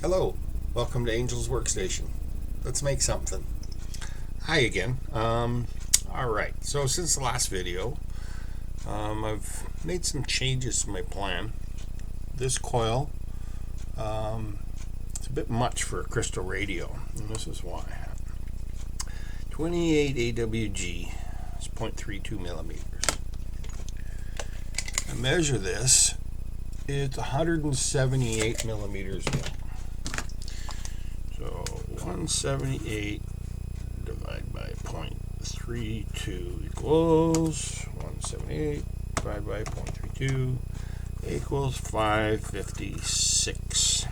Hello, welcome to Angel's Workstation. Let's make something. Hi again. Alright, so since the last video, I've made some changes to my plan. This coil, it's a bit much for a crystal radio, and this is why. 28 AWG is 0.32 millimeters. I measure this, it's 178 millimeters long. So 178 divided by 0.32 equals 178 divided by 0.32 equals 556.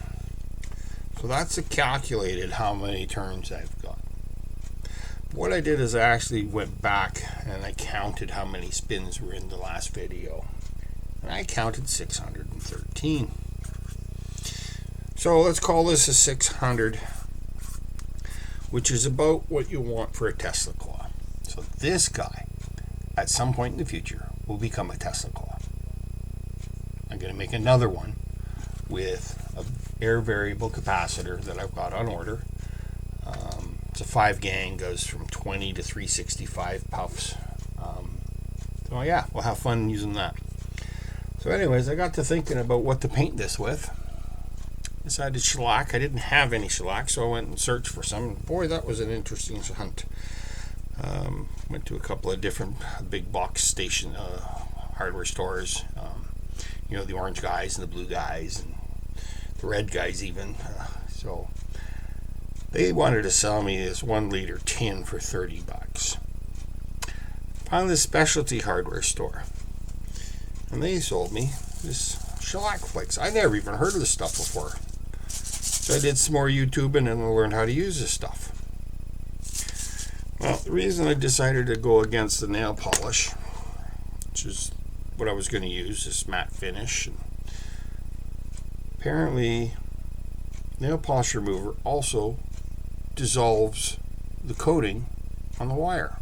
So that's calculated how many turns I've got. What I did is I actually went back and I counted how many spins were in the last video. And I counted 613. So let's call this a 600, which is about what you want for a Tesla coil. So this guy, at some point in the future, will become a Tesla coil. I'm going to make another one with an air variable capacitor that I've got on order. It's a 5 gang, goes from 20 to 365 puffs. So yeah, we'll have fun using that. So anyways, I got to thinking about what to paint this with. Decided shellac. I didn't have any shellac, so I went and searched for some. Boy, that was an interesting hunt. Went to a couple of different big box station hardware stores. You know, the orange guys and the blue guys and the red guys even. So they wanted to sell me this 1 liter tin for $30. Found this specialty hardware store, and they sold me this shellac flakes. I never even heard of this stuff before. So I did some more YouTubing and I learned how to use this stuff. Well, the reason I decided to go against the nail polish, which is what I was going to use, this matte finish, and apparently nail polish remover also dissolves the coating on the wire.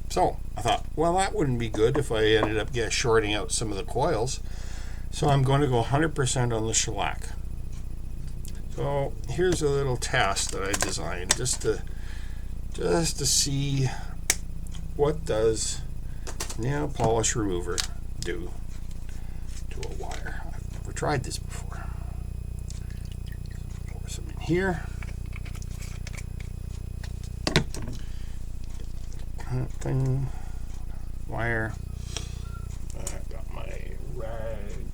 So I thought, well, that wouldn't be good if I ended up shorting out some of the coils. So I'm going to go 100% on the shellac. So here's a little test that I designed just to see what does nail polish remover do to a wire. I've never tried this before. Pour some in here. Thing, wire. I've got my rag.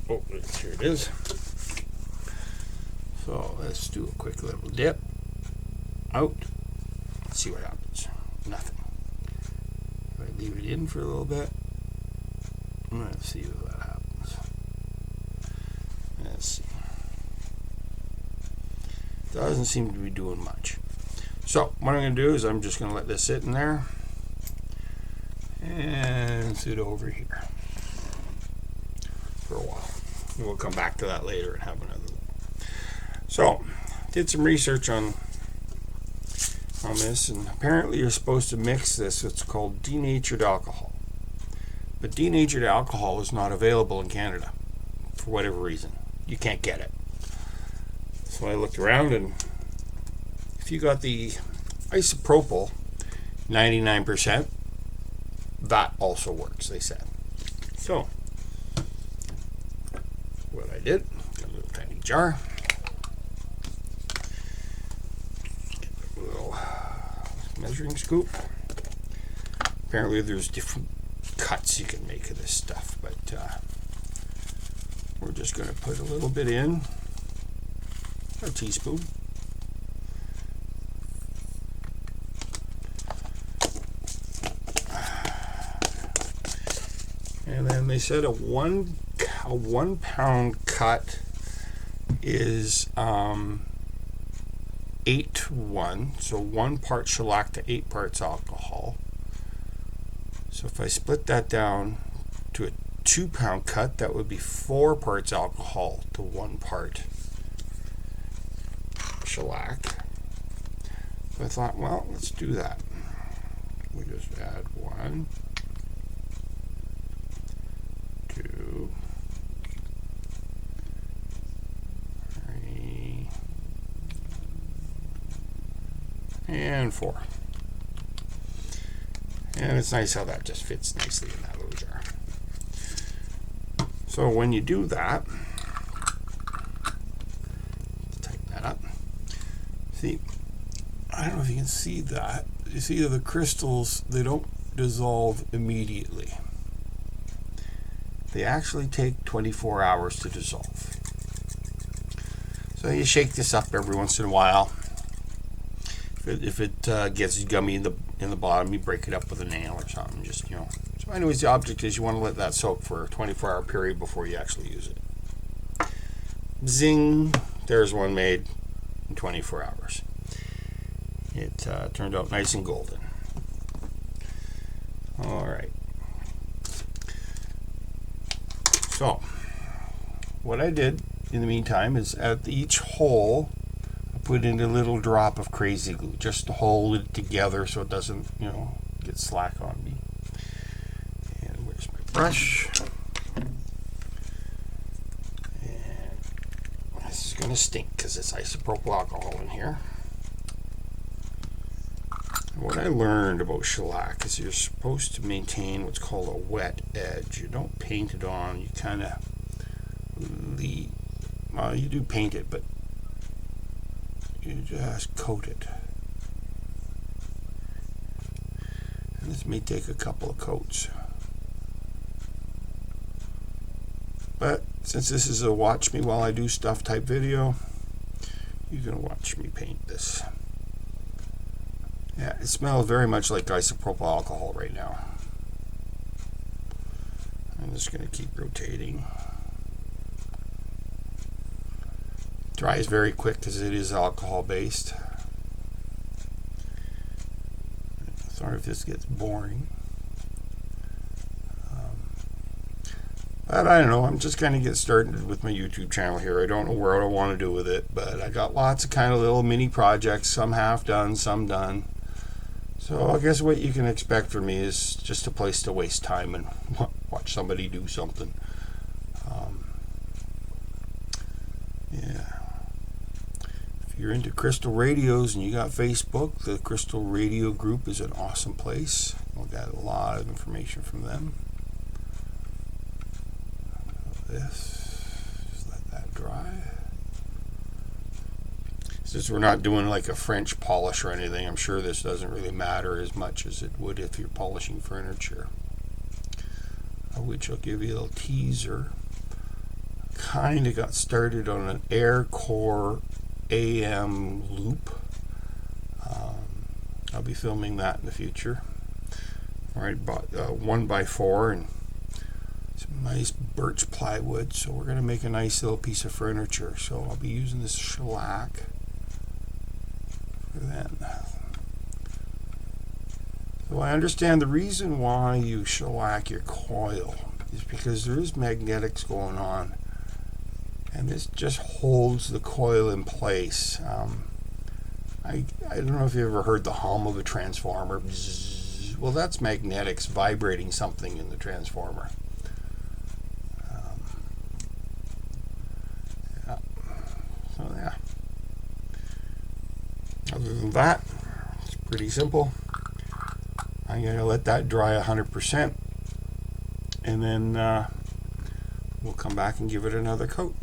Oh, here it is. So let's do a quick little dip out. Let's see what happens. Nothing. If I leave it in for a little bit, let's see what happens. Let's see. Doesn't seem to be doing much. So what I'm going to do is I'm just going to let this sit in there and sit over here for a while. And we'll come back to that later and have another look. So did some research on this, and apparently you're supposed to mix this. It's called denatured alcohol. But denatured alcohol is not available in Canada for whatever reason. You can't get it. So I looked around, and if you got the isopropyl 99%, that also works, they said. So what I did, got a little tiny jar, get a little measuring scoop. Apparently there's different cuts you can make of this stuff, but we're just going to put a little bit in, a teaspoon. And then they said a one pound cut is 8 to 1, so 1 part shellac to 8 parts alcohol. So if I split that down to a 2 pound cut, that would be 4 parts alcohol to 1 part shellac. So I thought, well, let's do that. We just add 1, 2, and 4. And it's nice how that just fits nicely in that little jar. So when you do that, tighten that up. See, I don't know if you can see that. You see the crystals, they don't dissolve immediately. They actually take 24 hours to dissolve. So you shake this up every once in a while. If it gets gummy in the bottom, you break it up with a nail or something. Just, you know. So anyways, the object is you want to let that soak for a 24-hour period before you actually use it. Zing! There's one made in 24 hours. It turned out nice and golden. All right. So, what I did in the meantime is at each hole, I put in a little drop of crazy glue just to hold it together so it doesn't, you know, get slack on me. And where's my brush? And this is going to stink because it's isopropyl alcohol in here. What I learned about shellac is you're supposed to maintain what's called a wet edge. You don't paint it on, you kind of well, you do paint it, but you just coat it. And this may take a couple of coats. But since this is a watch me while I do stuff type video, you're going to watch me paint this. Yeah, it smells very much like isopropyl alcohol right now. I'm just going to keep rotating. Dries very quick because it is alcohol based. Sorry if this gets boring. But I don't know, I'm just kind of getting started with my YouTube channel here. I don't know where I want to do with it, but I got lots of kind of little mini projects, some half done, some done. So I guess what you can expect from me is just a place to waste time and watch somebody do something. Yeah. If you're into crystal radios and you got Facebook, the Crystal Radio Group is an awesome place. We'll get a lot of information from them. Just let that dry. Since we're not doing like a French polish or anything, I'm sure this doesn't really matter as much as it would if you're polishing furniture. Which I'll give you a little teaser. Kind of got started on an Air Core AM loop. I'll be filming that in the future. Alright, bought 1x4 and some nice birch plywood, so we're going to make a nice little piece of furniture. So I'll be using this shellac for that. So I understand the reason why you shellac your coil is because there is magnetics going on, and this just holds the coil in place. I don't know if you ever heard the hum of a transformer. Bzzz. Well, that's magnetics vibrating something in the transformer. Yeah. So yeah. Other than that, it's pretty simple. I'm going to let that dry 100%, and then we'll come back and give it another coat.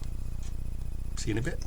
See you in a bit.